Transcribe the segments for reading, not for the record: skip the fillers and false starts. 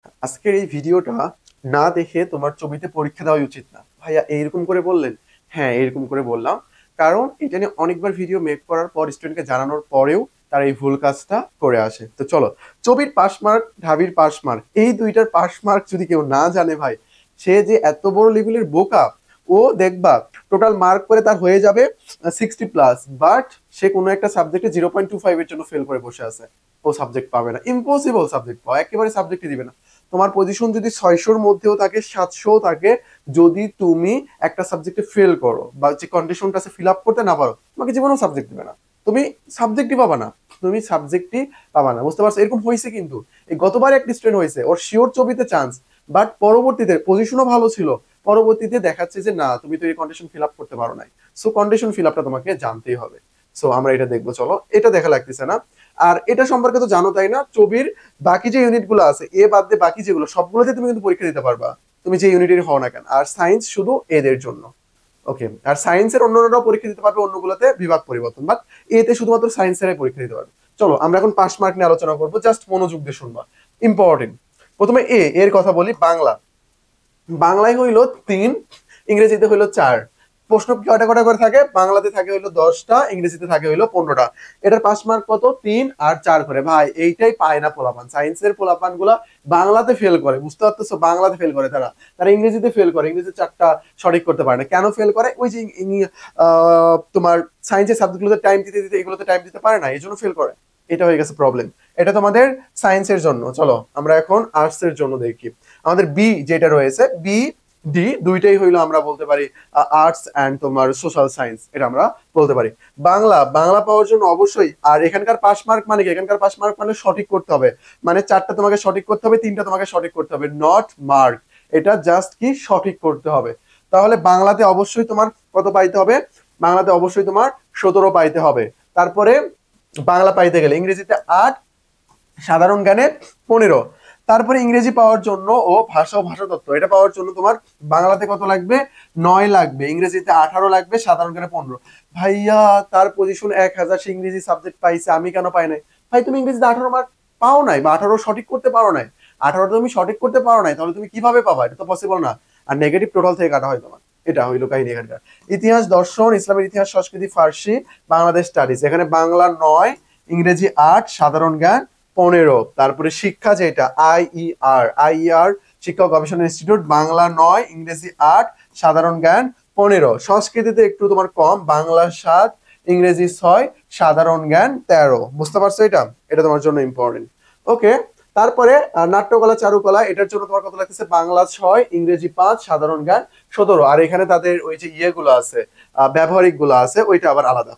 আজকের এই ভিডিওটা না দেখে তোমার ছবিতে পরীক্ষা দেওয়া উচিত না। ভাইয়া এইরকম করে বললেন? হ্যাঁ, এরকম করে বললাম। কারণ এটা নিয়ে অনেকবার ভিডিও মেক করার পর স্টুডেন্টকে জানানোর পরেও তারা এই ভুল কাজটা করে আসে। তো চলো, ছবির পাস মার্ক, ঢাবির পাস মার্ক, এই দুইটার পাস মার্ক যদি কেউ না জানে ভাই, সে যে এত বড় লেভেলের বোকা। ও দেখবা টোটাল মার্ক করে তার হয়ে যাবে 60+, বাট সে কোনো একটা সাবজেক্টে 0.25 এর জন্য ফেল করে বসে আছে। ও সাবজেক্ট পাবে না, ইম্পসিবল সাবজেক্ট পাওয়া, একেবারে সাবজেক্টই দিবে না। তোমার পজিশন যদি 600-র মধ্যেও থাকে, 700 থাকে, যদি তুমি একটা সাবজেক্টে ফেল করো বা যে কন্ডিশনটা আছে ফিল আপ করতে না পারো, তোমাকে জীবনেও সাবজেক্ট দিবে না। তুমি সাবজেক্টই পাবা না, তুমি সাবজেক্টই পাবা না। বুঝতে পারছো? এরকম হয়েছে কিন্তু এই গতবার একটা স্টুডেন্ট হয়েছে, ওর শিওর ছবিতে চান্স, বাট পরবর্তীতে পজিশনও ভালো ছিল, পরবর্তীতে দেখাচ্ছে যে না, তুমি তো এই কন্ডিশন ফিল আপ করতে পারো নাই। সো কন্ডিশন ফিল আপটা তোমাকে জানতেই হবে। সো আমরা এটা দেখবো, চলো। এটা দেখা লাগতেছে না। আর এটা সম্পর্কে তো জানো তাই না, ছবির বাকি যে ইউনিট গুলো আছে, এ বাদ দিয়ে বাকি যেগুলো সবগুলোতে তুমি কিন্তু পরীক্ষা দিতে পারবা, তুমি যে ইউনিটের হও না কেন। আর সায়েন্স শুধু এদের জন্য। ওকে, আর সায়েন্সের অন্যরাও পরীক্ষা দিতে পারবে অন্যগুলোতে বিভাগ পরিবর্তন, বাট এতে শুধুমাত্র সায়েন্সের পরীক্ষা দিতে পারবে। চলো আমরা এখন পাস মার্ক নিয়ে আলোচনা করবো, জাস্ট মনোযোগ দিয়ে শুনবা, ইম্পর্টেন্ট। প্রথমে এর কথা বলি। বাংলা, বাংলায় হইলো 3, ইংরেজিতে হইলো 4। প্রশ্ন কয়টা কয়টা করে থাকে? বাংলাতে থাকে হইলো 10টা, ইংরেজিতে থাকে হইলো 15টা। এটার পাস মার্ক কত? 3 আর 4 করে। ভাই এইটাই পায় না পোলাপান, সায়েন্সের পোলাপান গুলা বাংলাতে ফেল করে। বুঝতে পারতেছো? বাংলাতে ফেল করে তারা, তারা ইংরেজিতে ফেল করে, ইংরেজিতে 4টা সঠিক করতে পারে না। কেন ফেল করে? ওই যে তোমার সায়েন্সের সাবজেক্টগুলোতে টাইম দিতে দিতে এগুলোতে টাইম দিতে পারে না, এই জন্য ফেল করে। এটা হয়ে গেছে প্রবলেম। এটা তোমাদের সায়েন্সের জন্য। চলো আমরা এখন আর্টস এর জন্য দেখি। আমাদের বি যেটা রয়েছে, বি ডি দুইটাই হইলো আমরা বলতে পারি আর্টস অ্যান্ড তোমার সোশ্যাল সায়েন্স, এটা আমরা বলতে পারি। বাংলা, বাংলা পাওয়ার জন্য অবশ্যই, আর এখানকার পাস মার্ক মানে কি? এখানকার পাস মার্ক মানে সঠিক করতে হবে, মানে 4টা তোমাকে সঠিক করতে হবে, 3টা তোমাকে সঠিক করতে হবে, নট মার্ক। এটা জাস্ট কি সঠিক করতে হবে। তাহলে বাংলাতে অবশ্যই তোমার কত পাইতে হবে? বাংলাতে অবশ্যই তোমার 17 পাইতে হবে। তারপরে বাংলা পাইতে গেলে ইংরেজিতে 8, সাধারণ জ্ঞানে 15। তারপরে ইংরেজি পাওয়ার জন্য ও ভাষা ও ভাষাতত্ত্ব এটা পাওয়ার জন্য তোমার বাংলাতে কত লাগবে? 9 লাগবে, ইংরেজিতে 18 লাগবে, সাধারণ জ্ঞানে 15। ভাইয়া তার পজিশন 1000, সে ইংরেজি সাবজেক্ট পাইছে, আমি কেন পাই নাই? ভাই তুমি ইংরেজিতে 18 মার্ক পাও নাই, বা 18 সঠিক করতে পারো নাই। 18 তুমি সঠিক করতে পারো নাই, তাহলে তুমি কিভাবে পাবা? এটা তো পসিবল না। আর নেগেটিভ টোটাল থেকে কাটা হয় তোমার। এটা হইলো কাহিনী এখানকার। ইতিহাস, দর্শন, ইসলামের ইতিহাস, সংস্কৃতি, ফার্সি, বাংলাদেশ স্টাডিজ, এখানে বাংলা 9, ইংরেজি 8, সাধারণ জ্ঞান 15। তারপরে শিক্ষা যেটা আইইআর, শিক্ষা ও গবেষণা ইনস্টিটিউট, বাংলা 9, ইংরেজি 8, সাধারণ জ্ঞান 15। সংস্কৃতিতে একটু তোমার কম, বাংলা 7, ইংরেজি 6, সাধারণ জ্ঞান 13। বুঝতে পারছো? এটা এটা তোমার জন্য ইম্পর্টেন্ট। ওকে। তারপরে নাট্যকলা, চারুকলা, এটার জন্য তোমার কত লাগতেছে? বাংলা 6, ইংরেজি 5, সাধারণ জ্ঞান 17। আর এখানে তাদের ওই যে ইয়েগুলো আছে, ব্যবহারিক গুলো আছে, ওইটা আবার আলাদা।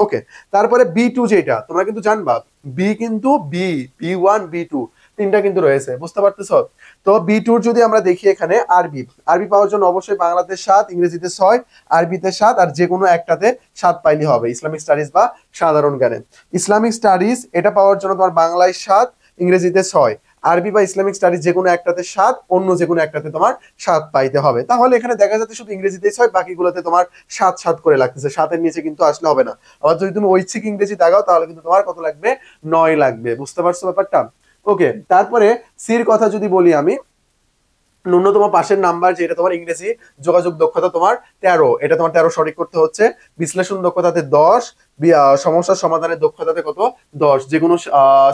ওকে। তারপরে বি টু যেটা তোমরা কিন্তু জানবা, বি কিন্তু বি ওয়ান বি টু তিনটা কিন্তু রয়েছে। বুঝতে পারতেছ? তো বি2 যদি আমরা দেখি, এখানে আরবি, আরবি পাওয়ার জন্য অবশ্যই বাংলাতে 7, ইংরেজিতে 6, আরবিতে 7, আর যে কোনো একটাতে 7 পাইলে হবে, ইসলামিক স্টাডিজ বা সাধারণ জ্ঞানে। ইসলামিক স্টাডিজ এটা পাওয়ার জন্য তোমার বাংলায় 7, ইংরেজিতে 6, আরবি বা ইসলামিক স্টাডিজ যে কোনো একটাতে 7, অন্য যে কোনো একটাতে তোমার 7 পাইতে হবে। তাহলে এখানে দেখা যাচ্ছে শুধু ইংরেজিতেই 6, বাকিগুলোতে তোমার 7 7 করে লাগতেছে, 7-এর নিচে কিন্তু আসলে হবে না। আবার যদি তুমি ঐচ্ছিক ইংরেজি দাগাও, তাহলে কিন্তু তোমার কত লাগবে? 9 লাগবে। বুঝতে পারছো ব্যাপারটা? ওকে। তারপরে সির কথা যদি বলি আমি, ন্যূনতম পাশের নাম্বার যেটা তোমার ইংরেজি, যোগাযোগ দক্ষতা তোমার 13, এটা তোমার 13 সঠিক করতে হচ্ছে। বিশ্লেষণ দক্ষতাতে 10, সমস্যা সমাধানের দক্ষতাতে কত? 10। যে কোনো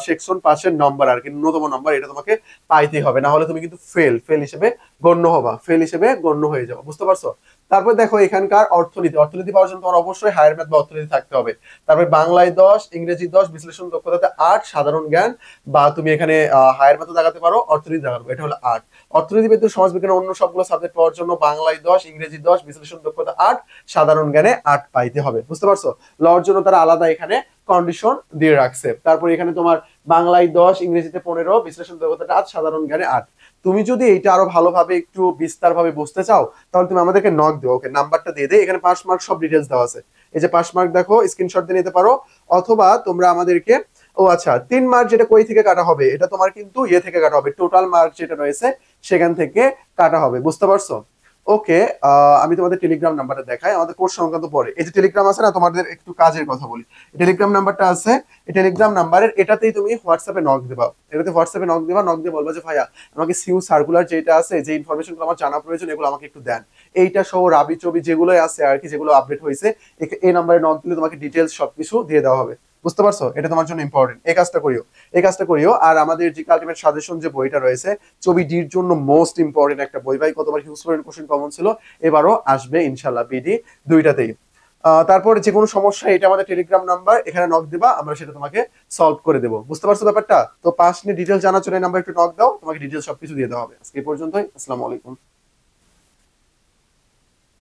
সেকশন পাশের নাম্বার আর কি, ন্যূনতম নাম্বার, এটা তোমাকে পাইতেই হবে, না হলে তুমি কিন্তু ফেল ফেল হিসেবে গণ্য হবা, ফেল হিসেবে গণ্য হয়ে যাবে। বুঝতে পারছো? তারপর দেখো এখানকার অর্থনীতি, অর্থনীতি পাওয়ার জন্য তোমার অবশ্যই হায়ার ম্যাথ বা অর্থনীতি থাকতে হবে। তারপরে বাংলায় 10, ইংরেজি 10, বিশ্লেষণ দক্ষতাতে 8, সাধারণ জ্ঞান, বা তুমি এখানে হায়ার ম্যাথও দেখাতে পারো, অর্থনীতি দেখাতে পারো, এটা হলো 8। অর্থনীতি, সমাজ বিজ্ঞান, অন্য সবগুলো সাবজেক্ট পাওয়ার জন্য বাংলায় 10, ইংরেজি 10, বিশ্লেষণ দক্ষতা 8, সাধারণ জ্ঞানে 8 পাইতে হবে। বুঝতে পারছো? লওয়ার জন্য তারা আলাদা এখানে কন্ডিশন দিয়ে রাখছে। তারপর এখানে তোমার বাংলায় 10, ইংরেজিতে 15, বিশ্লেষণ দক্ষতাটা 8, সাধারণ জ্ঞানে 8। তুমি যদি এটা আরো ভালোভাবে একটু বিস্তারভাবে বুঝতে চাও, তাহলে তুমি আমাদেরকে নক দিও। ওকে, নাম্বারটা দিয়ে দে, এখানে পাস মার্ক সব ডিটেলস দেওয়া আছে। এই যে পাস মার্ক দেখো, স্ক্রিনশট দিয়ে নিতে পারো, অথবা তোমরা আমাদেরকে, ও আচ্ছা, 3 মার্ক যেটা কই থেকে কাটা হবে? এটা তোমার কিন্তু ইয়ে থেকে কাটা হবে, টোটাল মার্ক যেটা রয়েছে সেখান থেকে কাটা হবে। বুঝতে পারছো? ওকে, আমি তোমাদের টেলিগ্রাম নাম্বারটা দেখাই আমাদের কোর্স সংক্রান্ত পরে। এই যে টেলিগ্রাম আছে না, তোমাদের একটু কাজের কথা বলি। টেলিগ্রাম নাম্বারটা আছে, এই টেলিগ্রাম নাম্বারের এটাতেই তুমি হোয়াটসঅ্যাপে নক দিবা। এটাতে হোয়াটসঅ্যাপে নক দিবা, নক দিয়ে বলবা যে ভাইয়া আমাকে সিউ সার্কুলার যেটা আছে, যে ইনফরমেশনগুলো আমার জানা প্রয়োজন এগুলো আমাকে একটু দেন। এইটা সহ রাবি চবি যেগুলো আছে আর কি, যেগুলো আপডেট হয়েছে, এই নাম্বারে নক দিলে তোমাকে ডিটেলস সবকিছু দিয়ে দেওয়া হবে। বুঝতে পারছো? এটা তোমার জন্য ইম্পর্টেন্ট, এই কাজটা করিও, এই কাজটা করিও। আর আমাদের যে আলটিমেট সাজেশন যে বইটা রয়েছে, ছবি ডির জন্য মোস্ট ইম্পর্টেন্ট একটা বই ভাই, কতবার হিউজ পরিমাণ কোশ্চেন কমন ছিল, এবারও আসবে ইনশাল্লাহ বিডি দুইটাতেই। তারপর যে কোনো সমস্যা, এটা আমাদের টেলিগ্রাম নাম্বার, এখানে নক দিবা, আমরা সেটা তোমাকে সলভ করে দেবো। বুঝতে পারছো ব্যাপারটা? তো পাস নিয়ে ডিটেলস জানার জন্য এই নাম্বার একটু নক দাও, তোমাকে ডিটেলস সবকিছু দিয়ে দেওয়া হবে। আজকে এই পর্যন্তই, আসসালামু আলাইকুম।